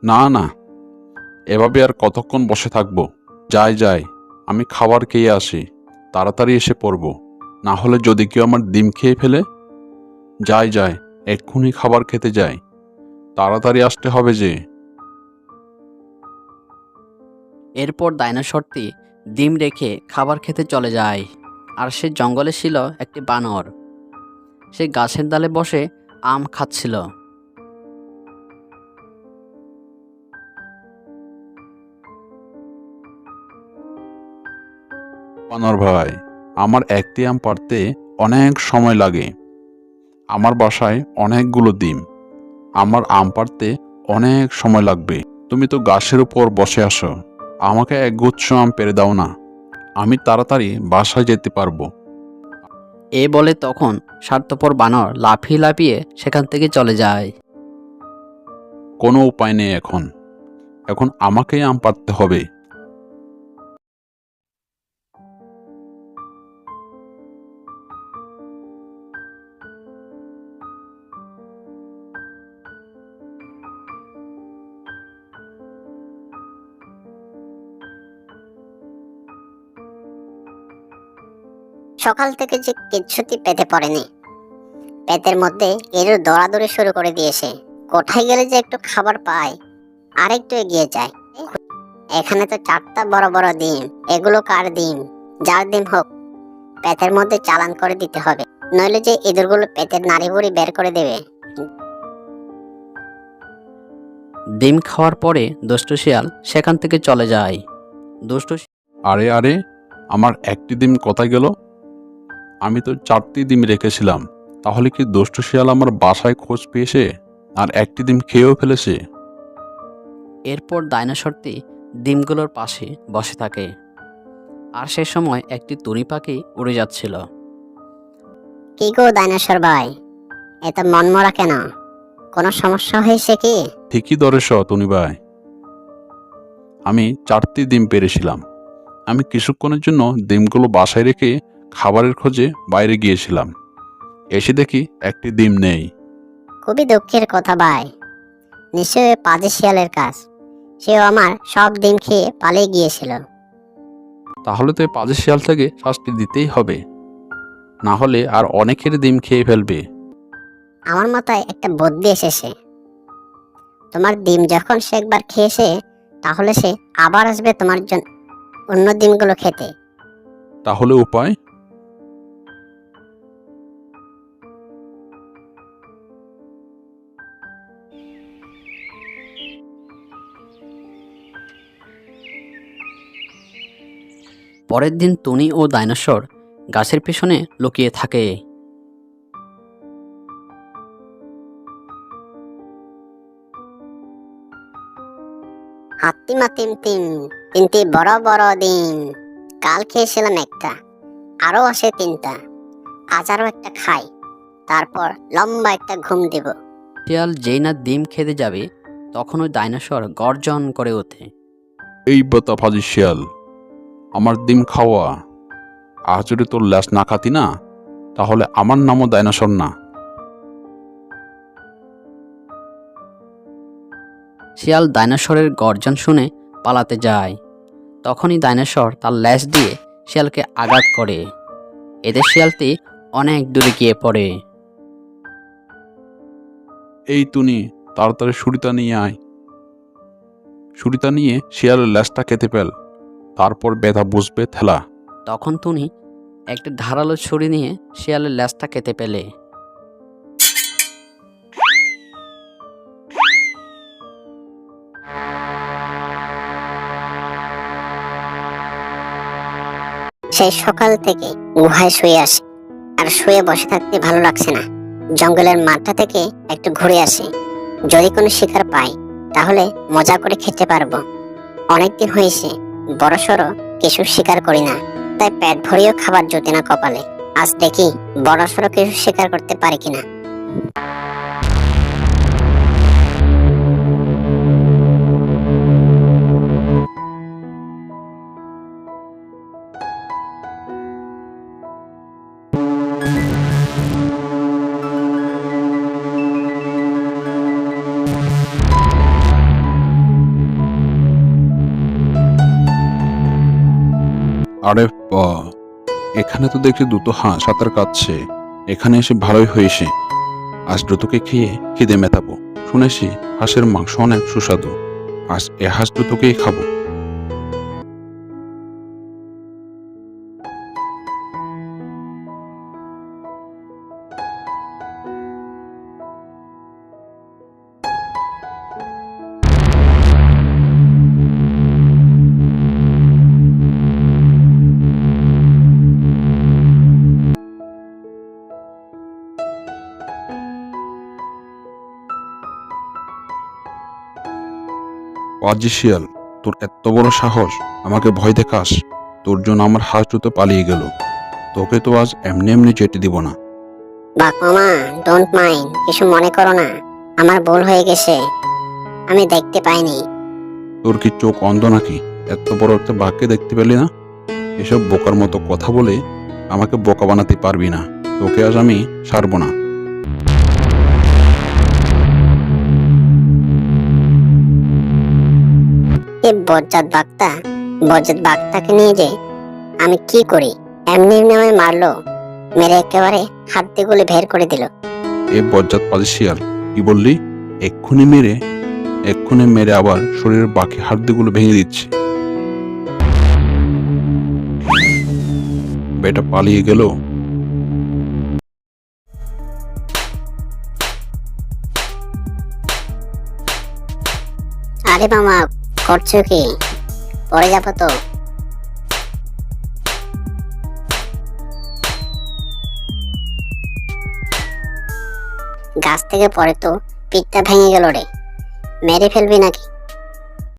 না না, এভাবে আর কতক্ষণ বসে থাকবো? যাই যাই, আমি খাবার খেয়ে আসি, তাড়াতাড়ি এসে পড়ব। না হলে যদি কেউ আমার ডিম খেয়ে ফেলে। যাই যাই, এক্ষুনি খাবার খেতে যাই, তাড়াতাড়ি আসতে হবে যে। এরপর ডাইনোসরটি ডিম রেখে খাবার খেতে চলে যায়। আর সে জঙ্গলে ছিল একটি বানর। সে গাছের ডালে বসে আম খাচ্ছিল। বানর ভাই, আমার একটি আম পাড়তে অনেক সময় লাগে। আমার বাসায় অনেকগুলো ডিম, আমার আম পাড়তে অনেক সময় লাগবে। তুমি তো গাছের উপর বসে আসো, আমাকে একগুচ্ছ আম পেড়ে দাও না, আমি তাড়াতাড়ি বাসায় যেতে পারবো। এ বলে তখন স্বার্থপর বানর লাফিয়ে লাফিয়ে সেখান থেকে চলে যায়। কোনো উপায় নেই, এখন এখন আমাকেই আম পাড়তে হবে। সকাল থেকে যে কিচ্ছুটি পেতে পড়েনি, পেটের মধ্যে এরও দৌড়াদৌড়ি শুরু করে দিয়েছে। কোথায় গেলে যে একটু খাবার পায়, আর একটু এগিয়ে যায়। এখানে তো 4টা বড় বড় ডিম, এগুলো কার ডিম? যার ডিম হোক, পেটের মধ্যে চালান করে দিতে হবে, নইলে যে ইঁদুরগুলো পেটের নাড়িভুড়ি বের করে দেবে। ডিম খাওয়ার পরে দুষ্টু শিয়াল সেখান থেকে চলে যায়। দুষ্টু আরে আরে, আমার একটি ডিম কোথায় গেল? আমি তো 4টি ডিম রেখেছিলাম। তাহলে কি দুষ্ট শিয়াল আমার বাসায় খোঁজ পেয়েছে আর একটি ডিম খেয়েও ফেলেছে? এরপর ডাইনোসরটি ডিমগুলোর পাশে বসে থাকে। আর সে সময় একটি টুনি পাখি উড়ে যাচ্ছিল। কি গো ডাইনোসর ভাই, এত মনমরা কেন? কোনো সমস্যা হয়েছে কি? ঠিকই ধরেছ টুনি ভাই, আমি 4টি ডিম পেরেছিলাম। আমি কিছুক্ষণের জন্য ডিমগুলো বাসায় রেখে খাবারের খোঁজে বাইরে গিয়েছিলাম। এসে দেখি একটি ডিম নেই। খুবই দুঃখের কথা ভাই, নিশ্চয়ই পাজি শিয়ালের কাজ। সেও আমার সব ডিম খেয়ে পালিয়ে গিয়েছিল। তাহলে তো এই পাজি শিয়াল থেকে শাস্তি দিতেই হবে, না হলে আর অনেকের ডিম খেয়ে ফেলবে। আমার মাথায় একটা বুদ্ধি এসেছে। তোমার ডিম যখন সে একবার খেয়েছে, তাহলে সে আবার আসবে তোমার জন্য অন্য ডিমগুলো খেতে। তাহলে উপায়? পরের দিন টুনি ও ডাইনোসর গাছের পেছনে লুকিয়ে থাকে। হাত্তিমা তিম তিম, 3টি বড় বড় ডিম। কাল খেয়েছিলাম একটা, আরো আসে 3টা। আজ আরো একটা খাই, তারপর লম্বা একটা ঘুম দেব। শিয়াল যেই না ডিম খেতে যাবে, তখন ওই ডাইনোসর গর্জন করে ওঠে। এই বেটা পাজি শিয়াল, আমার ডিম খাওয়া। আজ যদি তোর ল্যাস না খাতি না, তাহলে আমার নামও ডাইনোসর না। শিয়াল ডাইনোসরের গর্জন শুনে পালাতে যায়। তখনই ডাইনোসর তার ল্যাজ দিয়ে শিয়ালকে আঘাত করে। এতে শিয়ালটি অনেক দূরে গিয়ে পড়ে। এই টুনি, তাড়াতাড়ি ছুরিটা নিয়ে আয়। ছুরিটা নিয়ে শিয়ালের ল্যাসটা কেটে ফেল, তারপর ব্যথা বুঝবে ঠেলা। তখন টুনি একটা ধারালো ছুরি নিয়ে শিয়ালের ল্যাজটা কেটে ফেলে। সেই সকাল থেকে গুহায় শুয়ে আসে, আর শুয়ে বসে থাকতে ভালো লাগছে না। জঙ্গলের মাঠটা থেকে একটু ঘুরে আসি, যদি কোনো শিকার পাই তাহলে মজা করে খেতে পারবো। অনেকদিন হয়েছে বড়সড় কিছু শিকার করি না, তাই পেট ভরিয়েও খাবার জোটে না কপালে। আজ দেখি বড়সড় কিছু শিকার করতে পারি কিনা। আরে এখানে তো দেখছি দুটো হাঁস সাঁতার কাটছে। এখানে এসে ভালোই হয়েছে। আজ দুটোকে খেয়ে খিদে মেটাবো। শুনেছি হাঁসের মাংস অনেক সুস্বাদু। আজ এ হাঁস দুটোকেই খাবো। পাজি শিয়াল, তোর এত বড় সাহস আমাকে ভয় দেখাস? তোর জন্য আমার হাঁস দুটো পালিয়ে গেল। তোকে তো আজ এমনি এমনি যেতে দিব না। বাঘ মামা, ডোন্ট মাইন্ড, কিছু মনে করো না। আমার ভুল হয়ে গেছে, আমি দেখতে পাইনি। তোর কি চোখ অন্ধ নাকি? এত বড় একটা বাঘকে দেখতে পেলি না? এসব বোকার মতো কথা বলে আমাকে বোকা বানাতে পারবি না। তোকে আজ আমি ছাড়বো না। এই বজ্জাত বাঘটাকে নিয়ে যে আমি কি করি? এমনি এমনি আমায় মারলো, মেরে একেবারে হাড্ডিগুলি বের করে দিল। এ বজ্জাত পাজি শিয়াল, কি বললি? এক্ষুনি মেরে আবার শরীরের বাকি হাড়গুলো ভেঙে দিচ্ছে। বেটা পালিয়ে গেল। আরে মামা, করছো কি? পড়ে যাবো তো। গাছ থেকে পড়ে তো পিঠটা ভেঙে গেল রে। মেরে ফেলবি নাকি?